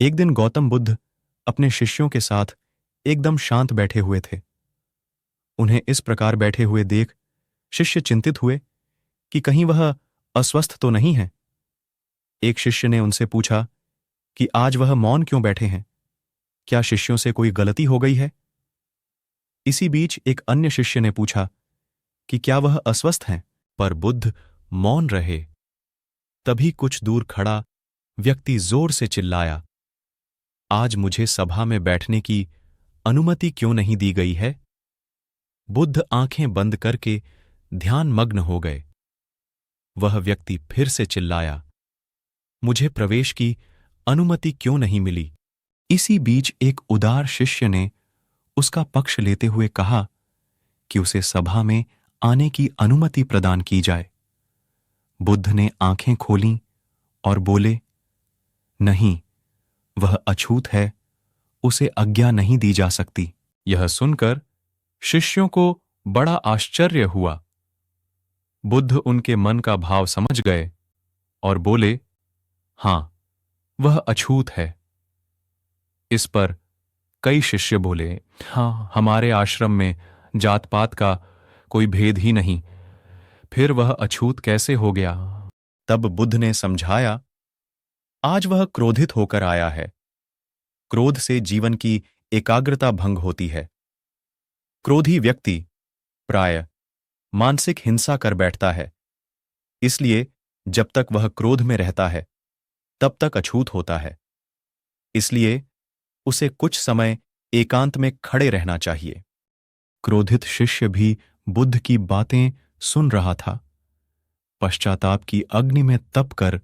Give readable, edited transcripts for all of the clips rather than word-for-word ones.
एक दिन गौतम बुद्ध अपने शिष्यों के साथ एकदम शांत बैठे हुए थे। उन्हें इस प्रकार बैठे हुए देख शिष्य चिंतित हुए कि कहीं वह अस्वस्थ तो नहीं है। एक शिष्य ने उनसे पूछा कि आज वह मौन क्यों बैठे हैं? क्या शिष्यों से कोई गलती हो गई है? इसी बीच एक अन्य शिष्य ने पूछा कि क्या वह अस्वस्थ हैं? पर बुद्ध मौन रहे। तभी कुछ दूर खड़ा व्यक्ति जोर से चिल्लाया, आज मुझे सभा में बैठने की अनुमति क्यों नहीं दी गई है? बुद्ध आंखें बंद करके ध्यानमग्न हो गए। वह व्यक्ति फिर से चिल्लाया, मुझे प्रवेश की अनुमति क्यों नहीं मिली? इसी बीच एक उदार शिष्य ने उसका पक्ष लेते हुए कहा कि उसे सभा में आने की अनुमति प्रदान की जाए। बुद्ध ने आंखें खोलीं और बोले, नहीं, वह अछूत है, उसे आज्ञा नहीं दी जा सकती। यह सुनकर शिष्यों को बड़ा आश्चर्य हुआ। बुद्ध उनके मन का भाव समझ गए और बोले, हां, वह अछूत है। इस पर कई शिष्य बोले, हाँ, हमारे आश्रम में जात पात का कोई भेद ही नहीं, फिर वह अछूत कैसे हो गया? तब बुद्ध ने समझाया, आज वह क्रोधित होकर आया है। क्रोध से जीवन की एकाग्रता भंग होती है। क्रोधी व्यक्ति प्रायः मानसिक हिंसा कर बैठता है। इसलिए जब तक वह क्रोध में रहता है तब तक अछूत होता है। इसलिए उसे कुछ समय एकांत में खड़े रहना चाहिए। क्रोधित शिष्य भी बुद्ध की बातें सुन रहा था। पश्चाताप की अग्नि में तपकर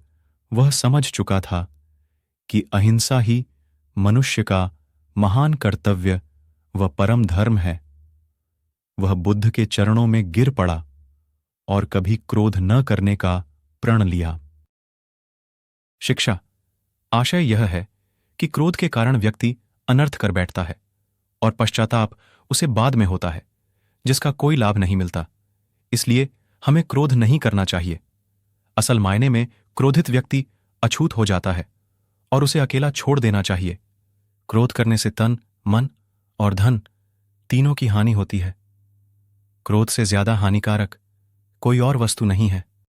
वह समझ चुका था कि अहिंसा ही मनुष्य का महान कर्तव्य व परम धर्म है। वह बुद्ध के चरणों में गिर पड़ा और कभी क्रोध न करने का प्रण लिया। शिक्षा आशय यह है कि क्रोध के कारण व्यक्ति अनर्थ कर बैठता है और पश्चाताप उसे बाद में होता है, जिसका कोई लाभ नहीं मिलता। इसलिए हमें क्रोध नहीं करना चाहिए। असल मायने में क्रोधित व्यक्ति अछूत हो जाता है और उसे अकेला छोड़ देना चाहिए। क्रोध करने से तन, मन और धन तीनों की हानि होती है। क्रोध से ज्यादा हानिकारक कोई और वस्तु नहीं है।